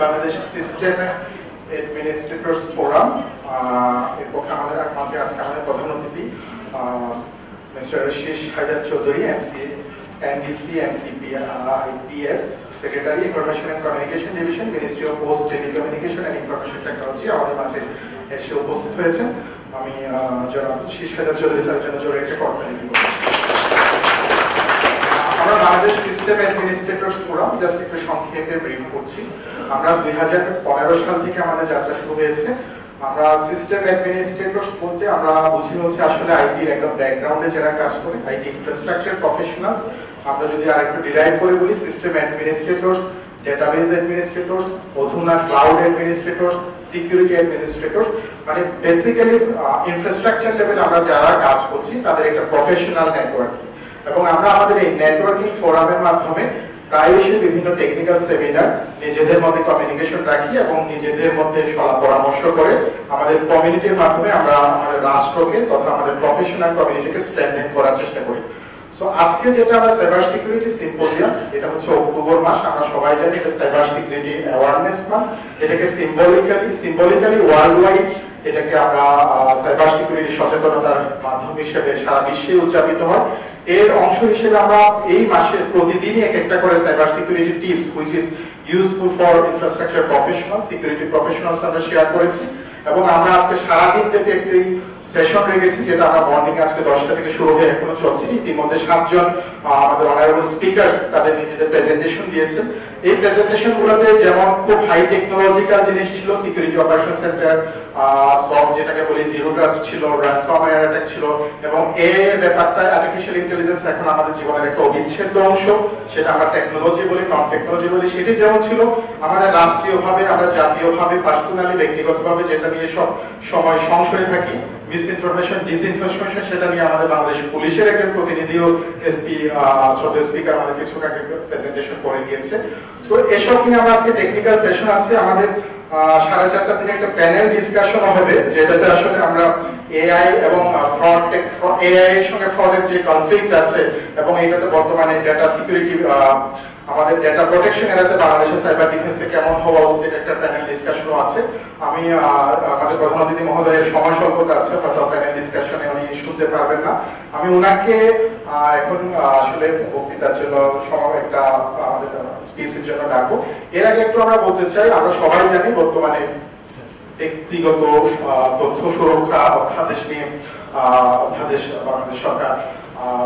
Bangladesh system administrators forum. এর পক্ষে আমাদের মাঝে আজকে আমাদের প্রধান অতিথি mister Shesh Haider Chowdhury, MC NDC MCP IPS secretary, information and communication division, ministry of post, telecommunication and information technology আমাদের মাঝে এসে উপস্থিত হয়েছেন। আমি জনাব শেষ হায়দার চৌধুরী স্যারের জন্য জোরে একটা করতালি দিব। আমরা Bangladesh system administrators forum just একটু সংক্ষেপে ব্রিফ করছি। আমরা 2015 সাল থেকে আমাদের যাত্রা শুরু হয়েছে। আমরা সিস্টেম অ্যাডমিনিস্ট্রেটরস বলতে আমরা বুঝি হচ্ছে আসলে আইটির একদম ব্যাকগ্রাউন্ডে যারা কাজ করে, আইটি ইনফ্রাস্ট্রাকচার প্রফেশনালস। আমরা যদি আরেকটু ডিরাইভ করে বলি, সিস্টেম অ্যাডমিনিস্ট্রেটরস, ডেটাবেস অ্যাডমিনিস্ট্রেটরস, অধুনা ক্লাউড অ্যাডমিনিস্ট্রেটরস, সিকিউরিটি অ্যাডমিনিস্ট্রেটরস, মানে বেসিক্যালি ইনফ্রাস্ট্রাকচার লেভেলে আমরা যারা কাজ করছি তাদের একটা প্রফেশনাল নেটওয়ার্কিং। এবং আমরা আমাদের এই নেটওয়ার্কিং ফোরামের মাধ্যমে প্রায়শই বিভিন্ন টেকনিক্যাল সেমিনার নিজেদের মধ্যে কমিউনিকেশন রাখি এবং নিজেদের মধ্যে পরামর্শ করে আমাদের কমিউনিটির মাধ্যমে আমরা আমাদের রাষ্ট্রকে তথা আমাদের প্রফেশনাল কমিউনিটিকে স্ট্রেংথেন করার চেষ্টা করি। সো আজকে যেটা আমরা সাইবার সিকিউরিটি সিম্পোজিয়াম, এটা হচ্ছে অক্টোবর মাস, আমরা সবাই জানি এটা সাইবার সিকিউরিটি অ্যাওয়ারনেস মান্থ। এটাকে সিম্বলিক্যালি ওয়ার্ল্ড ওয়াইড এটাকে আমরা সাইবার সিকিউরিটি সচেতনতার মাধ্যম হিসেবে সারা বিশ্বে উদযাপিত হয়। এর অংশ হিসেবে আমরা এই মাসে প্রতিদিনই একটা করে cyber security tips which is useful for infrastructure professional, security professionals আমরা শেয়ার করেছি। এবং আমরা আজকে সারাদিন ব্যাপী একটি সেশন রেখেছি, যেটা আমরা মর্নিং আজকে 10টা থেকে শুরু হয়ে এখনো চলছে। ইতিমধ্যে 7 জন আমাদের অনারেবল স্পিকার্স তাদের নিজেদের প্রেজেন্টেশন দিয়েছেন। এই প্রেজেন্টেশন গুলোতে যেমন খুব হাই টেকনোলজিক্যাল জিনিস ছিল, সিকিউরিটি অপারেশন সেন্টার, সব যেটাকে বলি জিরো ট্রাস্ট ছিল, র্যানসমওয়্যার অ্যাটাক ছিল, এবং এর ব্যাপারটা আর্টিফিশিয়াল ইন্টেলিজেন্স এখন আমাদের জীবনের একটা অবিচ্ছেদ্য অংশ। সেটা আমরা টেকনোলজি বলি, নন টেকনোলজি বলি, সেটি যেমন ছিল আমাদের রাষ্ট্রীয়ভাবে, আমরা জাতীয়ভাবে, পার্সোনালি, ব্যক্তিগতভাবে যেটা নিয়ে সব সময় সংশয়ে থাকি, মিসইনফরমেশন, ডিসইনফরমেশন, সেটা নিয়ে আমাদের বাংলাদেশ পুলিশের একজন প্রতিনিধিও এসপি শ্রদ্ধেয় স্পিকার আমাদের কিছু আগে প্রেজেন্টেশন করে গিয়েছে। সো এসব নিয়ে আমরা আজকে টেকনিক্যাল সেশন আছে। আমাদের 4:30 থেকে একটা প্যানেল ডিসকাশন হবে, যেটাতে আসলে আমরা এআই এবং এআই এর সঙ্গে ফ্রডের যে কনফ্লিক্ট আছে এবং এটাতে বর্তমানে ডেটা সিকিউরিটি, আমাদের ডেটা প্রোটেকশন এরাতে বাংলাদেশের সাইবার ডিফেন্সে কেমন হওয়া উচিত, এটা একটা প্যানেল ডিসকাশনও আছে। আমি আমাদের প্রধান অতিথি মহোদয়ের সময় স্বল্পতা আছে, হয়তো প্যানেল ডিসকাশনে উনি শুনতে পারবেন না। আমি উনাকে এখন আসলে বক্তৃতার জন্য একটা আমাদের স্পিচের জন্য ডাকবো। এর আগে একটু আমরা বলতে চাই, আমরা সবাই জানি বর্তমানে ব্যক্তিগত তথ্য সুরক্ষা অধ্যাদেশ নিয়ে অধ্যাদেশ বাংলাদেশ সরকার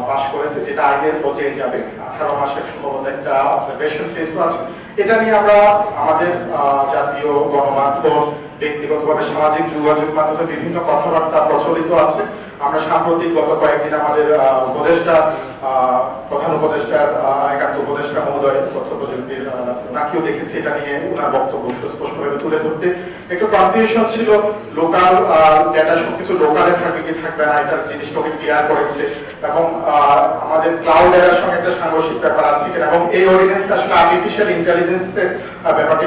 পাশ করেছে, যেটা আইনের পর্যায়ে যাবে। 18 মাসের সম্ভবত একটা অবজারভেশন ফেজও আছে। এটা নিয়ে আমরা আমাদের জাতীয় গণমাধ্যম, ব্যক্তিগতভাবে সামাজিক যোগাযোগ মাধ্যমে বিভিন্ন কথাবার্তা প্রচলিত আছে। আমরা সাম্প্রতিক গত কয়েকদিন আমাদের উপদেষ্টা, প্রধান উপদেষ্টার একান্ত উপদেষ্টা মহোদয় তথ্য প্রযুক্তির, ওনাকেও দেখেছি এটা নিয়ে ওনার বক্তব্য সুস্পষ্টভাবে তুলে ধরতে। একটু কনফিউশন ছিল, লোকাল ডেটা সবকিছু লোকালে থাকবে কি থাকবে না, এটার জিনিসটা উনি ক্লিয়ার করেছে। এবং আমাদের ক্লাউড এর সঙ্গে একটা সাংঘর্ষিক ব্যাপার আছে কিনা, এবং এই অর্ডিন্যান্স আসলে আর্টিফিশিয়াল ইন্টেলিজেন্সের ব্যাপারটি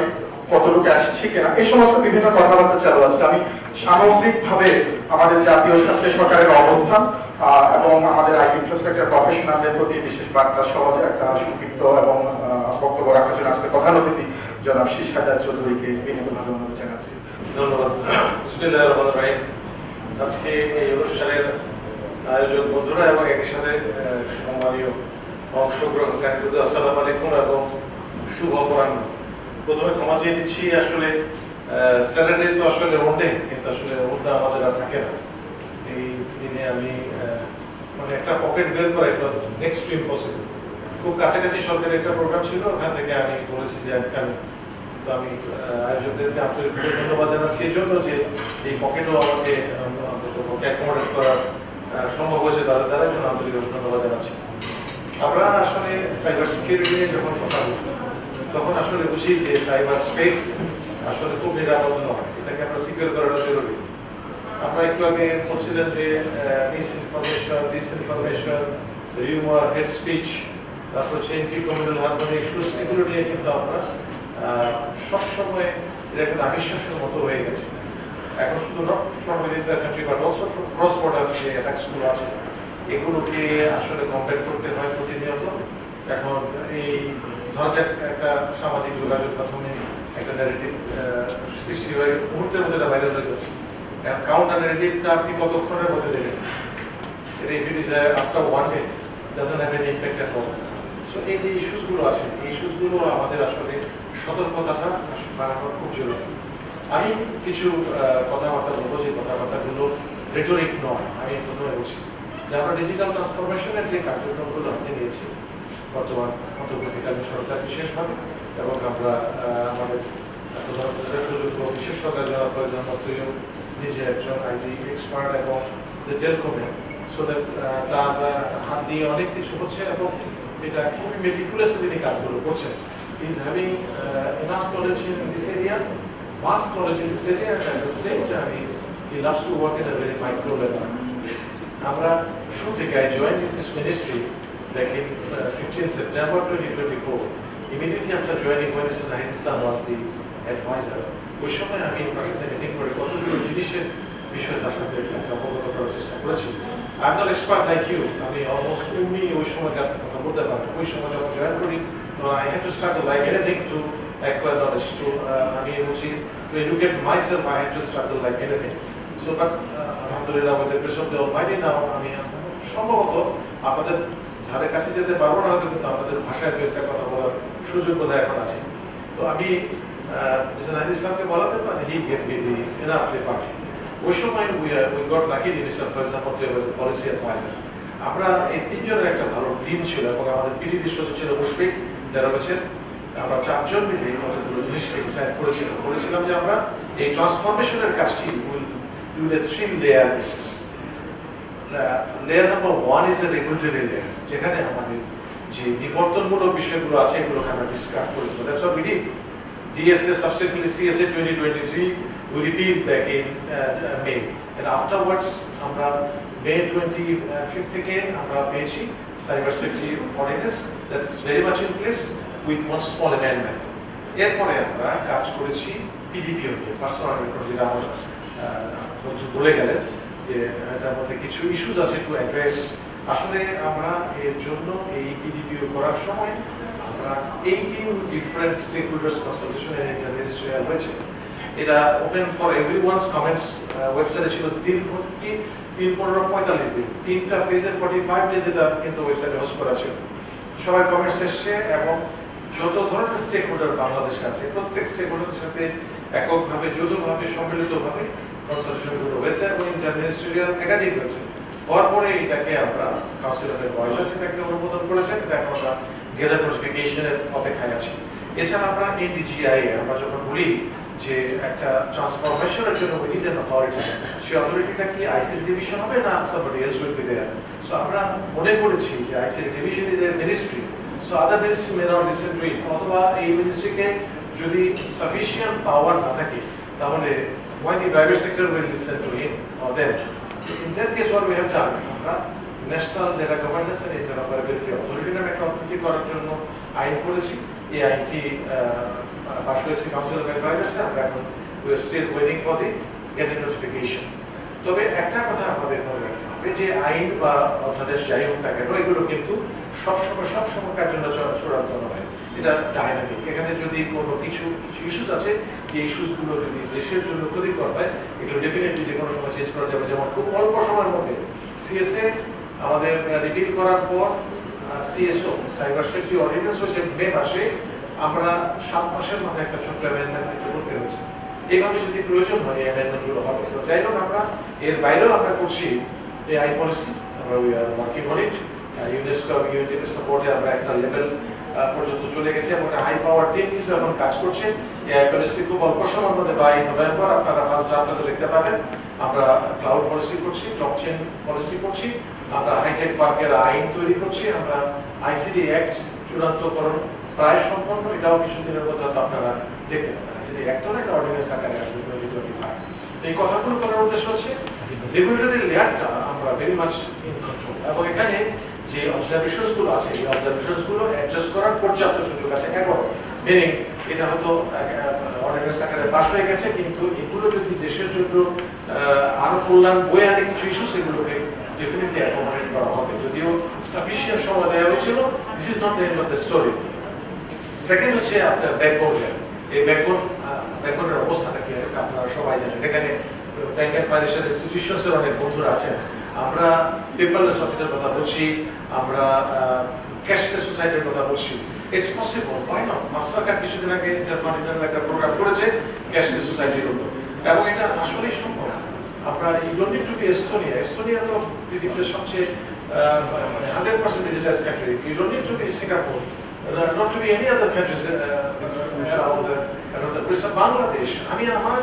কতটুকু আসছে কিনা, এই সমস্ত বিভিন্ন কথাবার্তা চালু আছে। আমি সামগ্রিকভাবে আমাদের জাতীয় স্বার্থে সরকারের অবস্থান এবং আমাদের আইটি ইনফ্রাস্ট্রাকচার প্রফেশনালদের প্রতি বিশেষ বার্তা সহ একটা সংক্ষিপ্ত এবং বক্তব্য রাখার জন্য আজকে প্রধান অতিথি জনাব শেষ হায়দার চৌধুরীকে বিনীতভাবে অনুরোধ জানাচ্ছি। ধন্যবাদ। বিসমিল্লাহির রহমানির রহিম। আজকে এই অনুষ্ঠানের আয়োজক বন্ধুরা এবং একই সাথে সম্মানীয় অংশগ্রহণকারী, আসসালামু আলাইকুম এবং শুভ অপরাহ্ন। প্রথমে ক্ষমা চেয়ে দিচ্ছি, আসলে স্যাটারডে তো আসলে ওনডে, কিন্তু আসলে ওনটা আমাদের আর থাকে না। এই দিনে আমি মানে একটা পকেট বের করা এটা নেক্সট টু ইম্পসিবল। খুব কাছাকাছি সরকারি একটা প্রোগ্রাম ছিল, ওখান থেকে আমি বলেছি যে তো আমি আয়োজকদেরকে আন্তরিকভাবে ধন্যবাদ জানাচ্ছি এই জন্য যে এই পকেটও আমাকে অ্যাকোমোডেট করা সম্ভব হয়েছে তাদের দ্বারা, জন্য আন্তরিকভাবে ধন্যবাদ জানাচ্ছি। আমরা আসলে সাইবার সিকিউরিটি নিয়ে যখন কথা বলি তখন আসলে বুঝি যে সাইবার স্পেস আসলে খুব নিরাপদ নয়, এটাকে আমরা সিকিউর করাটা জরুরি। আমরা একটু আগে বলছিলেন যে misinformation, disinformation, rumour, head speech, তারপর হচ্ছে এন্টি কমিউনাল হারমোনি ইস্যুস, এগুলো নিয়ে কিন্তু আমরা সবসময় এটা একটা আবিশ্বাসের মতো হয়ে গেছে। এখন শুধু not from within the country but also cross border যে অ্যাটাকসগুলো আছে এগুলোকে আসলে কম্পেয়ার করতে হয় প্রতিনিয়ত। এখন এই ধরা যাক একটা সামাজিক যোগাযোগ মাধ্যমে একটা ন্যারেটিভ কাউন্ট অ্যান্ড এডিটটা আপনি কতক্ষণের মধ্যে দেবেন, if it is after one day doesn't have any impact at all. So এই যে ইস্যুসগুলো আছে, এই ইস্যুসগুলো আমাদের আসলে সতর্কতাটা বাড়ানোর খুব জরুরি। আমি কিছু কথাবার্তা বলবো যে কথাবার্তাগুলো রেটরিক নয়। আমি প্রথমে বলছি যে আমরা ডিজিটাল ট্রান্সফরমেশনের যে কার্যক্রমগুলো হাতে নিয়েছি বর্তমান অন্তর্বর্তীকালীন সরকার বিশেষভাবে, এবং আমরা আমাদের সুযোগ্য বিশেষ সরকার যারা প্রধানমন্ত্রীও নিজে একজন আইটি এক্সপার্ট এবং যে টেলকমে, সো দ্যাট তার হাত দিয়ে অনেক কিছু হচ্ছে এবং এটা খুবই মেটিকুলাসলি তিনি কাজগুলো করছেন। He is having enough knowledge in this area, vast knowledge in this area, and at the same time he loves to work at a very micro level. Amra শুরু থেকে I joined in this ministry back in 15 September 2024. Immediately after joining, when Mr. Nahid Islam was the advisor, ওই সময় আমি ওনার সাথে meeting করে কতগুলো জিনিসের বিষয়ে তার সাথে অবগত করার চেষ্টা করেছি। I'm not expert like you. আমি almost only ওই সময়কার কথা বলতে পারবো। ওই সময় যখন জয়েন করি, I had to start to like anything to acquire knowledge. To আমি বলছি to educate myself, I had to start to like anything. So, but alhamdulillah, with the grace of the Almighty, now আমি সম্ভবত আপনাদের ধারে কাছে যেতে পারবো না, হয়তো কিন্তু আপনাদের ভাষায় দু একটা কথা বলার সুযোগ বোধহয় এখন আছে। তো আমি মিস্টার নাহিদ ইসলামকে বলাতে পারি, he gave me the enough liberty. ওই সময় we got lucky in Mr. President was a policy advisor. আমরা এই তিনজনের একটা ভালো টিম ছিল এবং আমাদের পিডিডি সচিব ছিল মুশফিক দেরাবেছেন। আমরা চারজন মিলে কতগুলো জিনিসকে ডিসাইড করেছিলাম যে আমরা এই ট্রান্সফরমেশনের কাজটি will do the 3 layer basis. Layer number 1 is a regulatory layer, যেখানে আমাদের যে নিবর্তনমূলক বিষয়গুলো আছে এগুলোকে আমরা ডিসকাস করি। That's what we did. DSA subsequently CSA 2023 we repealed back in May, and afterwards আমরা May 25th থেকে আমরা পেয়েছি cyber security ordinance that is very much in place with one small amendment. এরপরে আমরা কাজ করেছি PDPO তে, পার্সোনাল রেকর্ড, যেটা আমরা বলে গেলেন যে এটার মধ্যে কিছু ইস্যুস আছে টু অ্যাড্রেস। আসলে আমরা এর জন্য এই PDPO করার সময় আমরা 18 ডিফারেন্ট স্টেকহোল্ডার্স কনসালটেশন এর ইন্টারমিনিস্ট্রিয়াল হয়েছে। এটা ওপেন ফর এভরিওয়ানস কমেন্টস। ওয়েবসাইটে ছিল 3-15-45 দিন, 3টা ফেজে 45 ডেজ এটা কিন্তু ওয়েবসাইটে হোস্ট করা ছিল। সবাই কমেন্টস এসছে এবং যত ধরনের স্টেক হোল্ডার বাংলাদেশে আছে প্রত্যেক স্টেক হোল্ডারের সাথে এককভাবে, যৌথভাবে, সম্মিলিতভাবে কনসালটেশনগুলো হয়েছে এবং ইন্টারমিনিস্ট্রিয়াল একাধিক হয়েছে। হওয়ার পরে এটাকে আমরা কাউন্সিল অফ অ্যাডভাইজার্স এটাকে অনুমোদন করেছেন। এটা এখন আমরা গেজেট নোটিফিকেশনের অপেক্ষায় আছি। এছাড়া আমরা NDGI আমরা যখন বলি যে একটা ট্রান্সফরমেশনের জন্য we need an authority, সেই অথরিটিটা কি ICT ডিভিশন হবে না somebody else will be there? So আমরা মনে করেছি যে ICT division is a ministry, so other ministry may not listen to it, অথবা এই মিনিস্ট্রিকে যদি সাফিসিয়েন্ট পাওয়ার না থাকে তাহলে why the private sector will listen to him or them? In that case what we have done, আমরা national data governance and interoperability authority নামে একটা authority করার জন্য আইন করেছি। এই আইনটি পাশ হয়েছে কাউন্সিল অফ অ্যাডভাইজার্সে। আমরা এখন we are still waiting for the gazette notification. তবে একটা কথা আমাদের মনে রাখতে হবে যে আইন বা অধ্যাদেশ যাই হোক না কেন, এগুলো কিন্তু সবসময়কার জন্য চূড়ান্ত নয়, এটা ডাইনামিক। এখানে যদি কোনো কিছু ইস্যুস আছে, যে ইস্যুসগুলো যদি দেশের জন্য ক্ষতিকর হয়, এগুলো ডেফিনেটলি যে কোনো সময় চেঞ্জ করা যাবে। যেমন খুব অল্প সময়ের মধ্যে CSA আমাদের রিপিল করার পর CSO সাইবার সিকিউরিটি অর্ডিন্যান্স হয়েছে মে মাসে, আমরা 7 মাসের মাথায় একটা ছোট্ট অ্যামেন্ডমেন্ট করতে হয়েছে। এইভাবে যদি প্রয়োজন হয় এই অ্যামেন্ডমেন্টগুলো হবে। তো যাই হোক, আমরা এর বাইরেও আমরা করছি এই আই পলিসি, আমরা we are working on it. UNESCO ইউনিটের সাপোর্টে আমরা একটা লেভেল পর্যন্ত চলে গেছে এবং একটা হাই পাওয়ার টিম কিন্তু এখন কাজ করছে। এই আই পলিসি খুব অল্প সময়ের মধ্যে বাই নভেম্বর আপনারা ফার্স্ট ড্রাফট হয়তো দেখতে পাবেন। আমরা ক্লাউড পলিসি করছি, ব্লকচেন পলিসি করছি, আমরা হাইটেক পার্কের আইন তৈরি করছি, আমরা ICT অ্যাক্ট চূড়ান্তকরণ প্রায় সম্পন্ন, এটাও কিছুদিনের মধ্যে হয়তো আপনারা দেখতে পাবেন। ICT অ্যাক্ট হলে একটা অর্ডিন্যান্স আকারে আসবে 2025। এই কথাগুলো করার উদ্দেশ্য হচ্ছে রেগুলেটরি লেয়ারটা আমরা ভেরি মাচ ইন কন্ট্রোল, এবং এখানে যে অবজারভেশনস গুলো আছে এই অবজারভেশনস গুলো অ্যাডজাস্ট করার পর্যাপ্ত সুযোগ আছে। এখন মিনিং এটা হয়তো অর্ডিন্যান্স আকারে পাস হয়ে গেছে, কিন্তু এগুলো যদি দেশের জন্য আরো কল্যাণ বয়ে আনে কিছু ইস্যু, সেগুলোকে ডেফিনেটলি অ্যাকোমোডেট করা হবে। যদিও সাফিসিয়েন্ট সময় দেওয়া হয়েছিল, this is not the end of the story. Second হচ্ছে আপনার ব্যাকবোন লেয়ার। এই ব্যাকবোনের অবস্থাটা কি আপনারা সবাই জানেন। এখানে ব্যাংক অ্যান্ড ফাইন্যান্সিয়াল ইনস্টিটিউশনসের অনেক বন্ধুরা আছেন। আমরা পেপারলেস অফিসের কথা বলছি, আমরা ক্যাশলেস সোসাইটির কথা বলছি। It's possible, why not? Mastercard কিছুদিন আগে ইন্টারকন্টিনেন্টাল একটা প্রোগ্রাম করেছে ক্যাশলেস সোসাইটির উপর, এবং এটা আসলেই সম্ভব। আমরা ইউনিট টু বি এস্তোনিয়া তো পৃথিবীর সবচেয়ে 100% digitized country. You don't need to be Singapore, not to be any other countries around the Bangladesh. আমি আমার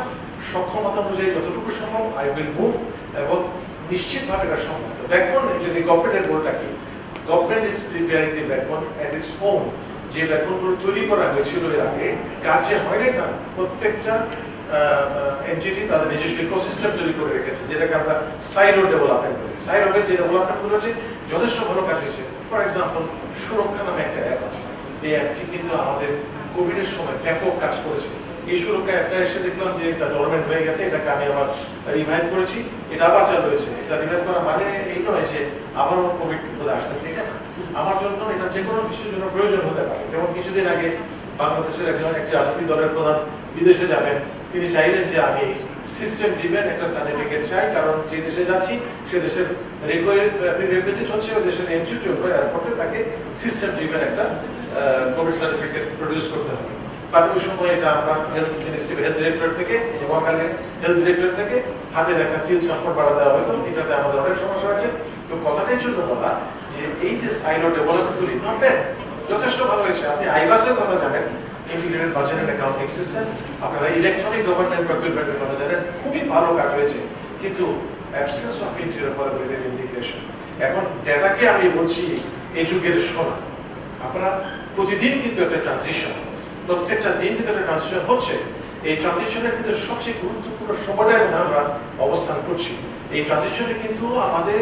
সক্ষমতা অনুযায়ী যতটুকু সম্ভব আই উইল মুভ, এবং নিশ্চিতভাবে এটা সম্ভব। ব্যাকবোন যদি গভর্নমেন্টের রোলটা কি, government is preparing the backbone at its own. যে ব্যাকবোনগুলো তৈরি করা হয়েছিল এর আগে, কাজে হয় না, প্রত্যেকটা এনটিটি তাদের নিজস্ব ইকোসিস্টেম তৈরি করে রেখেছে, যেটাকে আমরা সাইলো ডেভেলপমেন্ট বলি। সাইলোকে যে ডেভেলপমেন্ট করেছে যথেষ্ট ভালো কাজ হয়েছে। ফর এক্সাম্পল, সুরক্ষা নামে একটা অ্যাপ আছে, এই অ্যাপটি কিন্তু আমাদের কোভিডের সময় ব্যাপক কাজ করেছে। এই সুরক্ষা অ্যাপটা এসে দেখলাম যে এটা ডেভেলপমেন্ট হয়ে গেছে, এটাকে আমি আবার রিভাইভ করেছি, এটা আবার চালু হয়েছে। এটা রিভাইভ করা মানে এই নয় যে আবারও কোভিড বলে আসতেছে, এটা না। আমার জন্য এটা যে কোনো কিছুর জন্য প্রয়োজন হতে পারে। যেমন কিছুদিন আগে বাংলাদেশের একজন একটি রাজনৈতিক দলের প্রধান বিদেশে যাবেন, তিনি চাইলেন যে আমি সিস্টেম ড্রিভেন একটা সার্টিফিকেট চাই, কারণ যে দেশে যাচ্ছি সে দেশের রিকুইজিট হচ্ছে ওই দেশের এন্ট্রি এয়ারপোর্টে তাকে সিস্টেম ড্রিভেন একটা কোভিড সার্টিফিকেট প্রডিউস করতে হবে। বাট ওই সময় এটা আমরা হেলথ মিনিস্ট্রি হেলথ ডিরেক্টর থেকে মহাকালের হেলথ ডিরেক্টর থেকে হাতের একটা সিল সম্পর্ক বাড়া দেওয়া হতো, এটাতে আমাদের অনেক সমস্যা আছে। তো কথাটাই জন্য বলা যে এই যে সাইলো ডেভেলপমেন্টগুলি নট ব্যাড, যথেষ্ট ভালো হয়েছে। আপনি আইবাসের কথা জানেন, integrated budget and accounting system, আপনারা ইলেকট্রনিক গভর্নমেন্ট প্রকিউরমেন্টের কথা জানেন, খুবই ভালো কাজ হয়েছে। কিন্তু অ্যাবসেন্স অফ ইন্টারঅপারেবিলিটি ইন্টিগ্রেশন। এখন ডেটাকে আমি বলছি এই যুগের সোনা। আপনারা প্রতিদিন কিন্তু একটা ট্রানজিশন, প্রত্যেকটা দিন কিন্তু একটা ট্রানজিশন হচ্ছে। এই ট্রানজিশনের কিন্তু সবচেয়ে গুরুত্বপূর্ণ সময়টার মধ্যে আমরা অবস্থান করছি। এই ট্রানজিশনে কিন্তু আমাদের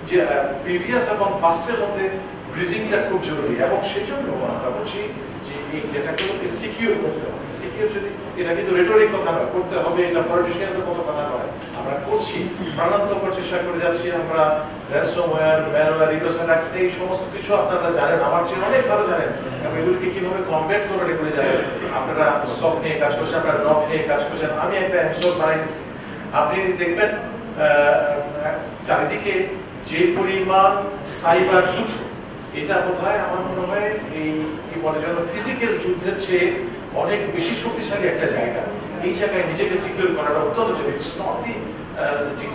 যে প্রিভিয়াস এবং পাস্টের মধ্যে ব্রিজিংটা খুব জরুরি, এবং সেই জন্য আমরা বলছি যে এই ডেটাগুলোকে সিকিউর করতে হবে। সিকিউর যদি, এটা কিন্তু রেটরিক কথা নয়, করতে হবে, এটা পলিটিশিয়ানদের মতো কথা নয়, আমরা করছি, প্রাণান্তকর চেষ্টা করে যাচ্ছি। আমরা র্যানসমওয়্যার, ম্যালওয়্যার, ডিডোস অ্যাটাক, এই সমস্ত কিছু আপনারা জানেন, আমার চেয়ে অনেক ভালো জানেন, এবং এগুলোকে কিভাবে কমব্যাট করে জানেন। আপনারা সক নিয়ে কাজ করছেন, আপনারা নক নিয়ে কাজ করছেন, আমি একটা এমসক বানাই দিচ্ছি। আপনি দেখবেন চারিদিকে যে পরিমাণ সাইবার যুদ্ধ, এটা বোধহয় আমার মনে হয় এই কি বলে যেন ফিজিক্যাল যুদ্ধের চেয়ে অনেক বেশি শক্তিশালী একটা জায়গা। এই জায়গায় নিজেকে সিকিউর করাটা অত্যন্ত জরুরি। It's not the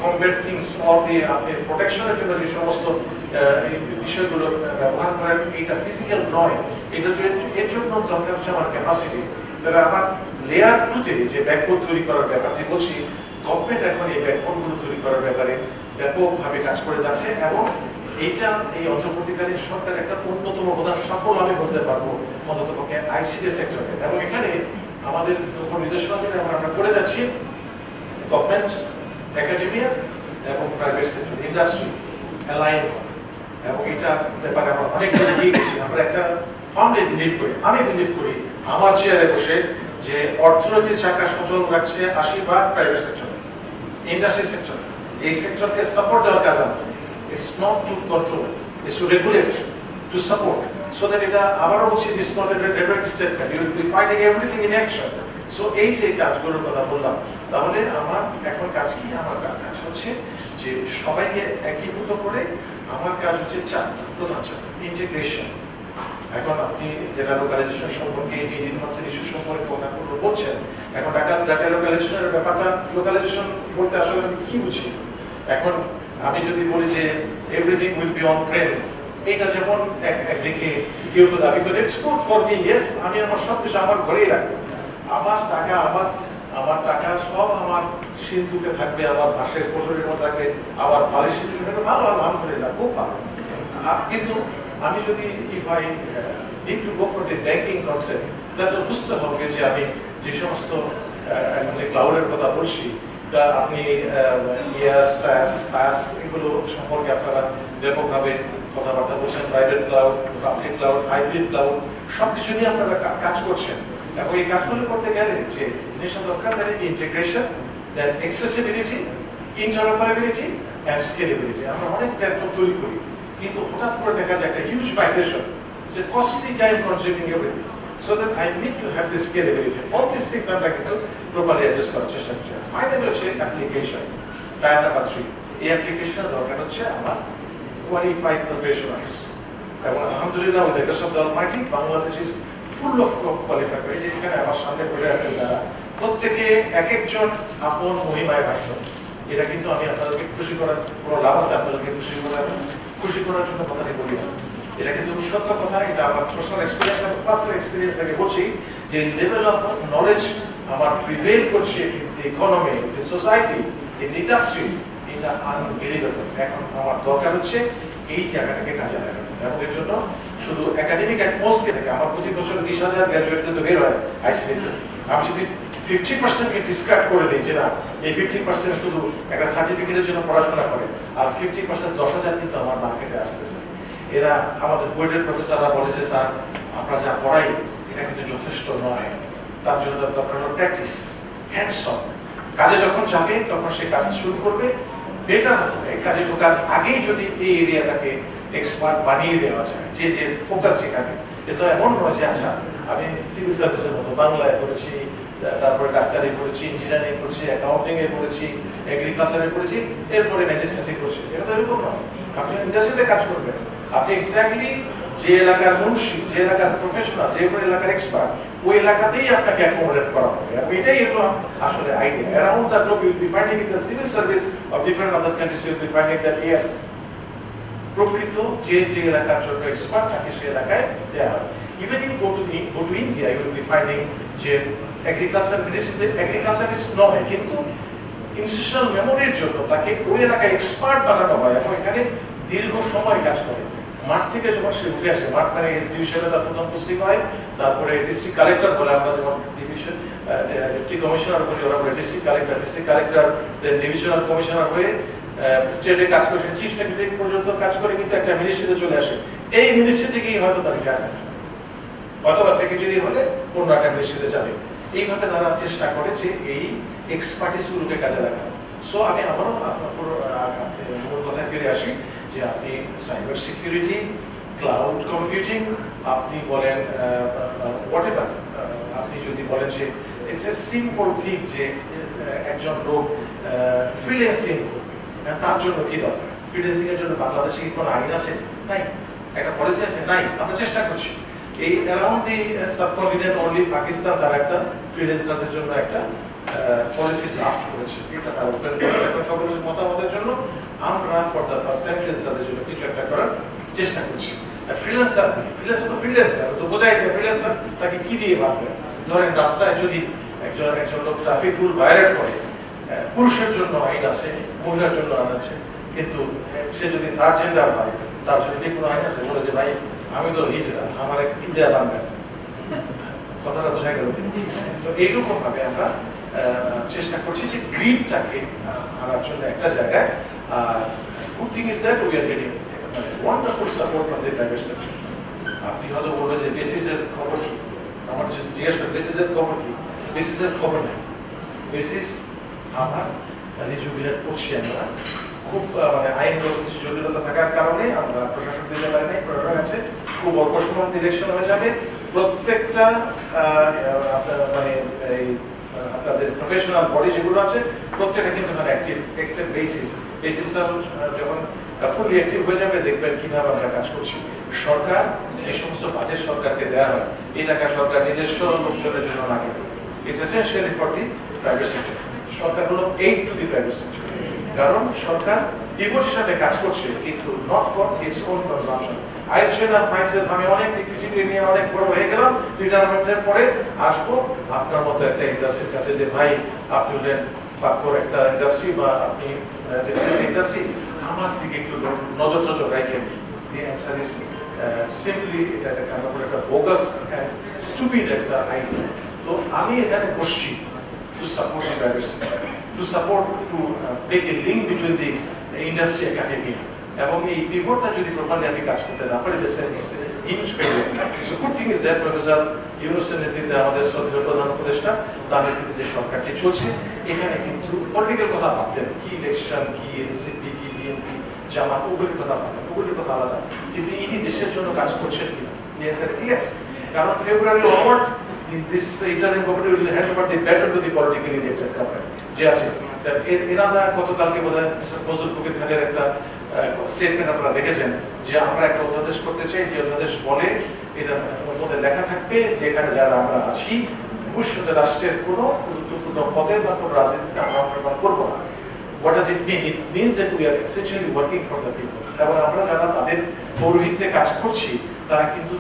combat things or the আপনি প্রোটেকশনের জন্য যে সমস্ত বিষয়গুলো ব্যবহার করেন, এটা ফিজিক্যাল নয়। এটা এর জন্য দরকার হচ্ছে আমার ক্যাপাসিটি। তাহলে আমার লেয়ার 2-তে যে ব্যাকবোন তৈরি করার ব্যাপারটি বলছি, গভর্নমেন্ট এখন এই ব্যাকবোনগুলো তৈরি করার ব্যাপারে ব্যাপকভাবে কাজ করে যাচ্ছে, এবং এইটা এই অন্তর্বর্তীকালীন সরকারের একটা অন্যতম প্রধান সাফল্য আমি বলতে পারবো, অন্ততপক্ষে আইসিটি সেক্টরে। এবং এখানে আমাদের উপর নির্দেশনা যেটা আমরা করে যাচ্ছি, গভর্নমেন্ট, একাডেমিয়া এবং প্রাইভেট সেক্টর, ইন্ডাস্ট্রি অ্যালাইন করে, এবং এটা ব্যাপারে আমরা অনেক এগিয়ে গেছি। আমরা একটা ফার্মলি বিলিভ করি, আমি বিলিভ করি আমার চেয়ারে বসে, যে অর্থনীতির চাকা সচল রাখছে 80% প্রাইভেট সেক্টর, ইন্ডাস্ট্রি সেক্টর। এই সেক্টরকে সাপোর্ট দেওয়ার কাজ আমাদের। It's not to control, it's to regulate, to support, so that এটা আবারও বলছি, this is not a rhetoric statement, you will be finding everything in action. So এই যে কাজগুলোর কথা বললাম, তাহলে আমার এখন কাজ কি? আমার কাজ হচ্ছে যে সবাইকে একীভূত করে, আমার কাজ হচ্ছে প্রধান ইন্টিগ্রেশন। এখন আপনি ডেটা লোকালাইজেশন সম্পর্কে, 18 মাসের ইস্যু সম্পর্কে কথা বলছেন। এখন ডাটা লোকালাইজেশনের ব্যাপারটা, লোকালাইজেশন বলতে আসলে আমি কি বুঝি? এখন আমি যদি বলি যে এভরিথিং উইল বি অন প্রেম, এটা যেমন একদিকে কেউ তো দাবি করে it's good for me, yes, আমি আমার সব কিছু আমার ঘরেই রাখবো, আমার টাকা সব আমার সিন্ধুকে থাকবে, আমার বাসের কোঠরের মধ্যে থাকবে, আমার বালিশের মধ্যে থাকবে, ভালো, আলহামদুলিল্লাহ, খুব ভালো। কিন্তু আমি যদি if I need to go for the banking concept, তাহলে বুঝতে হবে যে আমি যে সমস্ত যে ক্লাউডের কথা বলছি, আপনি ইয়াস, পাস, এগুলো সম্পর্কে আপনারা ব্যাপকভাবে কথাবার্তা বলছেন, private cloud, public cloud, hybrid cloud, সবকিছু নিয়ে আপনারা কাজ করছেন। এবং এই কাজগুলো করতে গেলে যে জিনিসটা দরকার, that is integration, that accessibility, interoperability and scalability. আমরা অনেক প্ল্যাটফর্ম তৈরি করি, কিন্তু হঠাৎ করে দেখা যায় একটা huge migration, it's a costly time consuming everything, so that I need to have the scalability. All these things আমরা কিন্তু properly address করার চেষ্টা করছি। ফাইনালি হচ্ছে অ্যাপ্লিকেশন। টায়ার নাম্বার 3 এই অ্যাপ্লিকেশনের দরকার হচ্ছে আমার কোয়ালিফাইড প্রফেশনালস এবং আলহামদুলিল্লাহ with the grace of the Almighty Bangladesh is full of qualified এই যে এখানে আমার সামনে পড়ে আছেন যারা প্রত্যেকে এক একজন আপন মহিমায় ভাষ্য এটা কিন্তু আমি আপনাদেরকে খুশি করার কোনো লাভ আছে আপনাদেরকে খুশি করার জন্য কথাটি বলি না এটা কিন্তু সত্য কথা এটা আমার পার্সোনাল এক্সপেরিয়েন্স এবং পার্সোনাল এক্সপেরিয়েন্স থেকে বলছি যে লেভেল অফ নলেজ আমার প্রিভেল করছে in the economy in the society in the industry এটা আনবিলিভেবল এখন আমার দরকার হচ্ছে এই জায়গাটাকে কাজে লাগানো এবং এর জন্য শুধু একাডেমিক অ্যান্ড পোস্টকে থেকে আমার প্রতি বছর 20,000 গ্র্যাজুয়েট কিন্তু বের হয় আইসিটিতে আমি যদি 50% কে ডিসকার্ড করে দিই যে না এই 50% শুধু একটা সার্টিফিকেটের জন্য পড়াশোনা করে আর 50% 10,000 কিন্তু আমার মার্কেটে আসতেছে এরা আমাদের বোর্ডের প্রফেসররা বলে যে স্যার আমরা যা পড়াই এটা কিন্তু যথেষ্ট নয় তার জন্য দরকার হলো প্র্যাকটিস হ্যান্ডস অন কাজে যখন যাবে তখন সে কাজ শুরু করবে বেটার হবে কাজে ঢোকার আগেই যদি এই এরিয়াটাকে এক্সপার্ট বানিয়ে দেওয়া যায় যে যে ফোকাস যেখানে এটা এমন নয় যে আচ্ছা আমি সিভিল সার্ভিসের মতো বাংলায় পড়েছি তারপরে ডাক্তারি পড়েছি ইঞ্জিনিয়ারিং পড়েছি অ্যাকাউন্টিং এ পড়েছি এগ্রিকালচারে পড়েছি এরপরে ম্যাজিস্ট্রেসি করছি এটা তো এরকম নয় আপনি ইন্ডাস্ট্রিতে কাজ করবেন আপনি এক্স্যাক্টলি যে এলাকার মুন্সি যে এলাকার প্রফেশনাল যে এলাকার এক্সপার্ট ওই এলাকাতেই আপনাকে অ্যাকোমোডেট করা হবে এবং এটাই হলো আসলে idea around the globe you will be finding in the civil service of different other countries you will be finding that yes প্রকৃত যে যে এলাকার জন্য এক্সপার্ট থাকে সেই এলাকায় দেওয়া হয় even you go to India you will be finding যে এগ্রিকালচার মিনিস্ট্রিতে এগ্রিকালচার ইজ নয় কিন্তু ইনস্টিটিউশনাল মেমোরির জন্য তাকে ওই এলাকায় এক্সপার্ট বানানো হয় এবং এখানে দীর্ঘ সময় কাজ করে মাঠ থেকে যখন সে উঠে আসে মাঠ মানে এসডি হিসেবে তার প্রথম পোস্টিং হয় তারপরে ডিস্ট্রিক্ট কালেক্টর বলে আমরা যেমন ডিভিশন ডেপুটি কমিশনার বলি ওরা বলে ডিস্ট্রিক্ট কালেক্টর দেন ডিভিশনাল কমিশনার হয়ে স্টেটে কাজ করে চিফ সেক্রেটারি পর্যন্ত কাজ করে কিন্তু একটা মিনিস্ট্রিতে চলে আসে এই মিনিস্ট্রি থেকেই হয়তো তার রিটায়ারমেন্ট অথবা সেক্রেটারি হলে অন্য একটা মিনিস্ট্রিতে যাবে এইভাবে তারা চেষ্টা করে যে এই এক্সপার্টিস গুলোকে কাজে লাগানো সো আমি আবারও মূল কথায় ফিরে আসি যে আপনি সাইবার সিকিউরিটি ক্লাউড কম্পিউটিং আপনি বলেন হোয়াটএভার আপনি যদি বলেন যে ইটস এ সিম্পল থিং যে একজন লোক ফ্রিল্যান্সিং করবে তার জন্য কি দরকার ফ্রিল্যান্সিং এর জন্য বাংলাদেশে কি কোনো আইন আছে নাই একটা পলিসি আছে নাই আমরা চেষ্টা করছি এই around the subcontinent only Pakistan তার একটা ফ্রিল্যান্সারদের জন্য একটা পলিসি ড্রাফট করেছে এটা তার ওপেন করে এখন সকলের মতামতের জন্য আমরা ফর দ্য ফার্স্ট টাইম ফ্রিল্যান্সারদের জন্য কিছু একটা করার চেষ্টা করছি ফ্রিল্যান্সার তো বোঝাই যায় ফ্রিল্যান্সার তাকে কি দিয়ে ভাববে ধরেন রাস্তায় যদি একজন লোক ট্রাফিক রুল ভায়োলেট করে পুরুষের জন্য আইন আছে মহিলার জন্য আইন আছে কিন্তু সে যদি তার জেন্ডার হয় তার জন্য কোনো আইন আছে বলে যে ভাই আমি তো হিজড়া আমার এক ইন্ডিয়া বানবেন কথাটা বোঝা গেল তো এইরকম ভাবে আমরা চেষ্টা করছি যে গ্রিডটাকে আনার জন্য একটা জায়গায় good thing is that we are getting wonderful support from the private sector আপনি হয়তো বলবেন যে বেসিসের খবর কি আমার যদি জিজ্ঞেস করেন বেসিসের খবর কি বেসিসের খবর নেই বেসিস আমার রিজুভিনেট করছি আমরা খুব মানে আইনগত কিছু জটিলতা থাকার কারণে আমরা প্রশাসন দিতে পারি নাই প্রশাসন আছে খুব অল্প সময় ডিরেকশন হয়ে যাবে প্রত্যেকটা মানে এই আপনাদের প্রফেশনাল বডি যেগুলো আছে প্রত্যেকটা কিন্তু মানে অ্যাক্টিভ এক্সেপ্ট বেসিসটা যখন ফুলি অ্যাক্টিভ হয়ে যাবে দেখবেন কিভাবে আমরা কাজ করছি সরকার যে সমস্ত বাজেট সরকারকে দেওয়া হয় এই টাকা সরকার নিজস্ব লোকজনের জন্য লাগে it's essentially for the private sector সরকার হলো aid to the private sector কারণ সরকার ডিভোটের সাথে কাজ করছে কিন্তু not for its own consumption আইন ট্রেনার পাইছেন আমি অনেক ডিগ্রি নিয়ে অনেক বড় হয়ে গেলাম রিটায়ারমেন্টের পরে আসবো আপনার মতো একটা ইন্ডাস্ট্রির কাছে যে ভাই আপনি হলেন পাকর একটা ইন্ডাস্ট্রি বা আপনি ইন্ডাস্ট্রি আমার দিকে একটু নজর রাখেন দি অ্যান্সার ইজ সিম্পলি এটা একটা কারণ একটা বোগাস অ্যান্ড স্টুপিড একটা আইডিয়া তো আমি এখানে বসছি to support the private sector to support to make a link between the industry academia এবং এই পিভটটা যদি প্রপারলি আমি কাজ করতে না পারি দেশে huge failure so good thing is that professor ইউনুসের নেতৃত্বে আমাদের শ্রদ্ধেয় প্রধান উপদেষ্টা তার নেতৃত্বে যে সরকারটি চলছে এখানে কিন্তু পলিটিক্যাল কথা ভাবতেন কি ইলেকশন কি এনসিপি কি বিএনপি জামাত ওগুলির কথা ভাবতেন ওগুলির কথা আলাদা কিন্তু ইনি দেশের জন্য কাজ করছেন কিনা ইয়েস কারণ ফেব্রুয়ারি onward this interim government will hand over the baton to the politically elected government যে আছে এরা গতকালকে বোধহয় মিস্টার ফজল কবির খানের একটা স্টেটমেন্ট আপনারা দেখেছেন যে আমরা একটা অধ্যাদেশ করতে চাই, যে অধ্যাদেশ বলে এটা মধ্যে লেখা থাকবে যে এখানে যারা আমরা আছি ভবিষ্যতে রাষ্ট্রের কোনো গুরুত্বপূর্ণ পদে বা কোনো রাজনীতিতে আমরা অংশগ্রহণ করবো না। What does it mean? It means that we are essentially working for the people. এবং আমরা যারা তাদের পৌরোহিত্যে কাজ করছি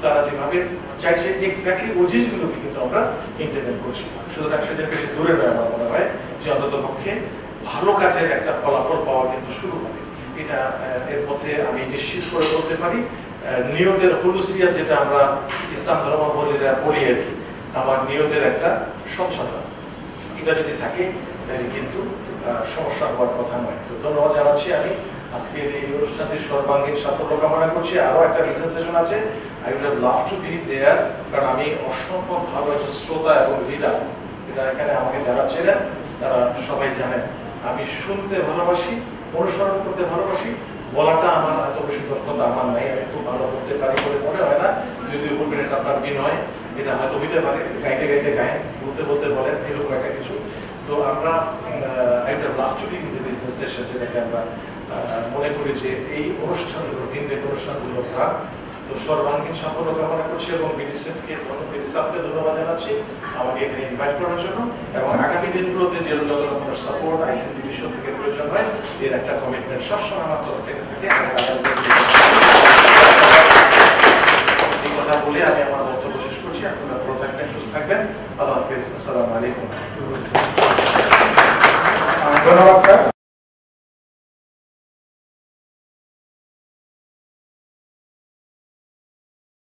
তারা যেভাবে চাইছে এক্স্যাক্টলি ওই জিনিসগুলোকে কিন্তু আমরা ইমপ্লিমেন্ট করছি। সুতরাং সেদের বেশি দূরে নয় আমার মনে হয় যে অন্তত পক্ষে ভালো কাজের একটা ফলাফল পাওয়া কিন্তু শুরু হবে। এটা এর মধ্যে আমি নিশ্চিত করে বলতে পারি নিয়তের হুলুসিয়া যেটা আমরা ইসলাম ধর্মাবলম্বীরা বলি আর কি, আমার নিয়তের একটা স্বচ্ছতা এটা যদি থাকে তাহলে কিন্তু সমস্যা হওয়ার কথা নয়। তো ধন্যবাদ জানাচ্ছি আমি আজকে এই অনুষ্ঠানটির সর্বাঙ্গীন সাফল্য কামনা করছি। আরো একটা বিজনেস সেশন আছে, I would have love to be there, কারণ আমি অসম্ভব ভালো একজন শ্রোতা এবং লিডার। এটা এখানে আমাকে যারা চেনেন তারা সবাই জানেন আমি শুনতে ভালোবাসি, অনুসরণ করতে ভালোবাসি, বলাটা আমার এত বেশি দক্ষতা আমার নাই, আমি খুব ভালো করতে পারি বলে মনে হয় না। যদিও বলবেন এটা আপনার বিনয়, এটা হয়তো হইতে পারে, গাইতে গাইতে গায়েন, বলতে বলতে বলেন, এরকম একটা কিছু। তো আমরা বিজনেস সেশন যেটাকে আমরা মনে করি যে এই অনুষ্ঠানগুলো দিনব্যাপী অনুষ্ঠানগুলো প্রাণ। তো সর্বাঙ্গীন সাফল্য কামনা করছি এবং বিডিসিএফকে ধন্যবাদ জানাচ্ছি আমাকে এখানে ইনভাইট করার জন্য, এবং আগামী দিনগুলোতে যে যত রকমের সাপোর্ট আইসিটি বিষয় থেকে প্রয়োজন হয় এর একটা কমিটমেন্ট সবসময় আমার তরফ থেকে থাকে। এই কথা বলে আমি আমার বক্তব্য শেষ করছি। আপনারা ভালো থাকবেন, সুস্থ থাকবেন। আল্লাহ হাফিজ। আসসালামু আলাইকুম। ধন্যবাদ স্যার।